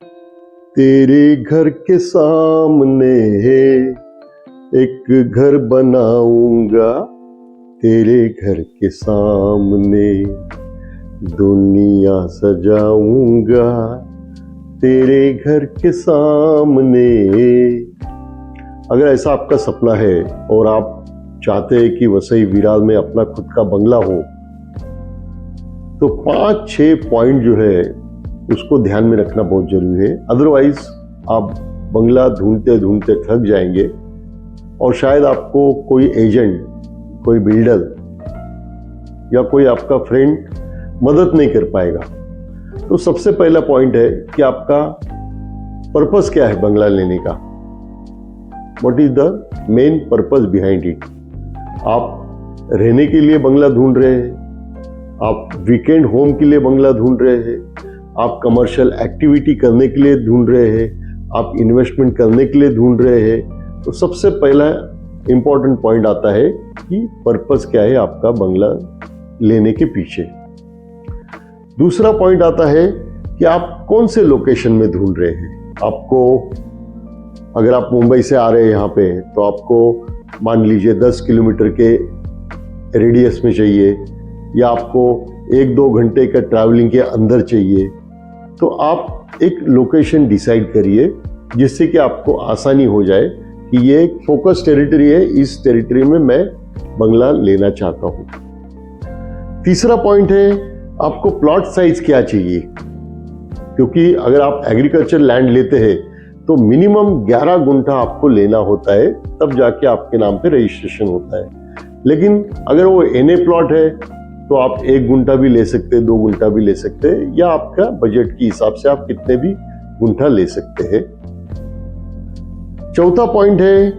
तेरे घर के सामने एक घर बनाऊंगा, तेरे घर के सामने दुनिया सजाऊंगा, तेरे घर के सामने। अगर ऐसा आपका सपना है और आप चाहते हैं कि वसई विरार में अपना खुद का बंगला हो, तो 5-6 पॉइंट जो है उसको ध्यान में रखना बहुत जरूरी है। अदरवाइज आप बंगला ढूंढते ढूंढते थक जाएंगे और शायद आपको कोई एजेंट, कोई बिल्डर या कोई आपका फ्रेंड मदद नहीं कर पाएगा। तो सबसे पहला पॉइंट है कि आपका पर्पस क्या है बंगला लेने का। What is the main purpose behind it. आप रहने के लिए बंगला ढूंढ रहे हैं, आप वीकेंड होम के लिए बंगला ढूंढ रहे हैं, आप कमर्शियल एक्टिविटी करने के लिए ढूंढ रहे हैं, आप इन्वेस्टमेंट करने के लिए ढूंढ रहे हैं, तो सबसे पहला इंपॉर्टेंट पॉइंट आता है कि पर्पस क्या है आपका बंगला लेने के पीछे। दूसरा पॉइंट आता है कि आप कौन से लोकेशन में ढूंढ रहे हैं। आपको, अगर आप मुंबई से आ रहे हैं यहाँ पे, तो आपको मान लीजिए 10 किलोमीटर के रेडियस में चाहिए, या आपको 1-2 घंटे का ट्रैवलिंग के अंदर चाहिए, तो आप एक लोकेशन डिसाइड करिए जिससे कि आपको आसानी हो जाए कि ये एक फोकस टेरिटरी है, इस टेरिटरी में मैं बंगला लेना चाहता हूँ। तीसरा पॉइंट है आपको प्लॉट साइज क्या चाहिए, क्योंकि अगर आप एग्रीकल्चर लैंड लेते हैं तो मिनिमम 11 गुंठा आपको लेना होता है, तब जाके आपके नाम पे रजिस्ट्रेशन होता है। लेकिन अगर वो एनए प्लॉट है तो आप 1 गुंठा भी ले सकते हैं, 2 गुंठा भी ले सकते हैं, या आपका बजट के हिसाब से आप कितने भी गुंठा ले सकते हैं। चौथा पॉइंट है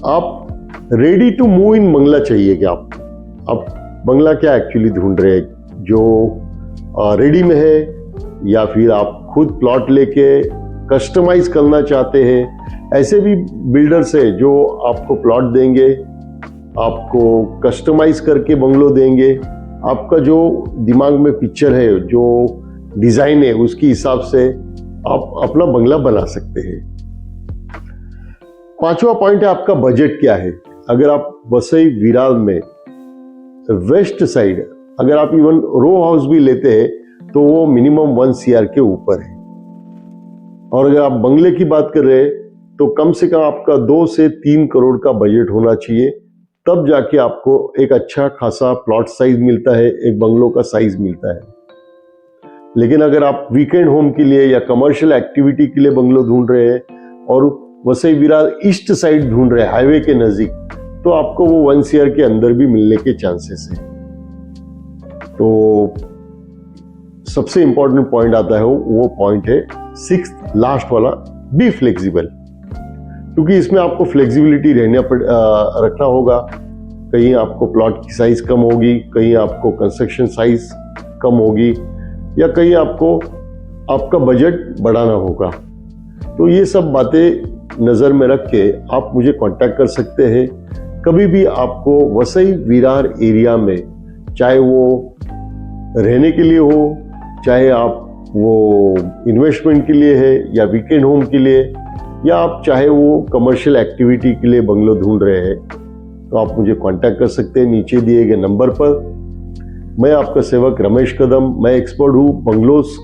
आप रेडी टू मूव इन बंगला चाहिए क्या आपको। आप बंगला क्या एक्चुअली ढूंढ रहे हैं, जो रेडी में है, या फिर आप खुद प्लॉट लेके कस्टमाइज करना चाहते हैं। ऐसे भी बिल्डर्स है जो आपको प्लॉट देंगे, आपको कस्टमाइज करके बंगलो देंगे। आपका जो दिमाग में पिक्चर है, जो डिजाइन है, उसके हिसाब से आप अपना बंगला बना सकते हैं। पांचवा पॉइंट है आपका बजट क्या है। अगर आप वसई विरार में वेस्ट साइड, अगर आप इवन रो हाउस भी लेते हैं तो वो मिनिमम 1 CR के ऊपर है। और अगर आप बंगले की बात कर रहे हैं तो कम से कम आपका 2 से 3 करोड़ का बजट होना चाहिए, तब जाके आपको एक अच्छा खासा प्लॉट साइज मिलता है, एक बंगलो का साइज मिलता है। लेकिन अगर आप वीकेंड होम के लिए या कमर्शियल एक्टिविटी के लिए बंगलो ढूंढ रहे हैं और वसई विरार ईस्ट साइड ढूंढ रहे हैं हाईवे के नजदीक, तो आपको वो 1 CR के अंदर भी मिलने के चांसेस है। तो सबसे इंपॉर्टेंट पॉइंट आता है, वो पॉइंट है 6th लास्ट वाला, बी फ्लेक्सिबल। क्योंकि इसमें आपको फ्लेक्सिबिलिटी रखना होगा। कहीं आपको प्लॉट की साइज कम होगी, कहीं आपको कंस्ट्रक्शन साइज कम होगी, या कहीं आपको आपका बजट बढ़ाना होगा। तो ये सब बातें नज़र में रख के आप मुझे कांटेक्ट कर सकते हैं। कभी भी आपको वसई विरार एरिया में, चाहे वो रहने के लिए हो, चाहे आप वो इन्वेस्टमेंट के लिए है या वीकेंड होम के लिए, या आप चाहे वो कमर्शियल एक्टिविटी के लिए बंगलो ढूंढ रहे हैं, तो आप मुझे कांटेक्ट कर सकते हैं नीचे दिए गए नंबर पर। मैं आपका सेवक रमेश कदम, मैं एक्सपर्ट हूँ बंगलोस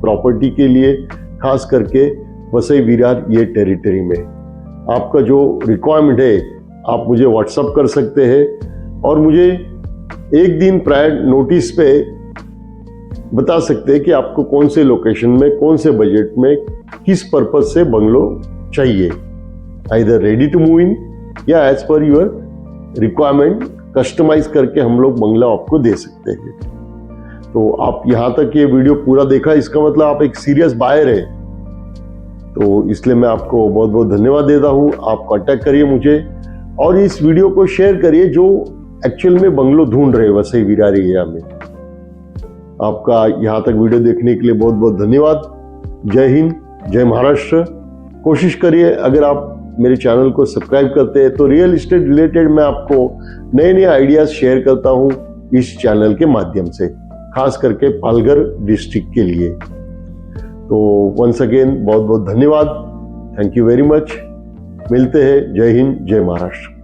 प्रॉपर्टी के लिए, खास करके वसई विरार ये टेरिटरी में। आपका जो रिक्वायरमेंट है आप मुझे व्हाट्सअप कर सकते हैं और मुझे 1 दिन प्रायर नोटिस पे बता सकते हैं कि आपको कौन से लोकेशन में, कौन से बजट में, किस पर्पज से बंगलो चाहिए। Either ready to move in या as per your requirement customise करके हम लोग बंगला आपको दे सकते हैं। तो आप यहाँ तक ये वीडियो पूरा देखा, इसका मतलब आप एक सीरियस बायर है। तो इसलिए मैं आपको बहुत बहुत धन्यवाद देता हूँ। आप कांटेक्ट करिए मुझे और इस वीडियो को शेयर करिए जो एक्चुअल में बंगलो ढूंढ रहे वसई विरार एरिया में। आपका यहाँ तक वीडियो देखने के लिए बहुत बहुत धन्यवाद। जय हिंद, जय महाराष्ट्र। कोशिश करिए, अगर आप मेरे चैनल को सब्सक्राइब करते हैं तो रियल एस्टेट रिलेटेड मैं आपको नए नए आइडियाज शेयर करता हूँ इस चैनल के माध्यम से, खास करके पालघर डिस्ट्रिक्ट के लिए। तो वंस अगेन बहुत बहुत धन्यवाद, थैंक यू वेरी मच। मिलते हैं, जय हिंद, जय महाराष्ट्र।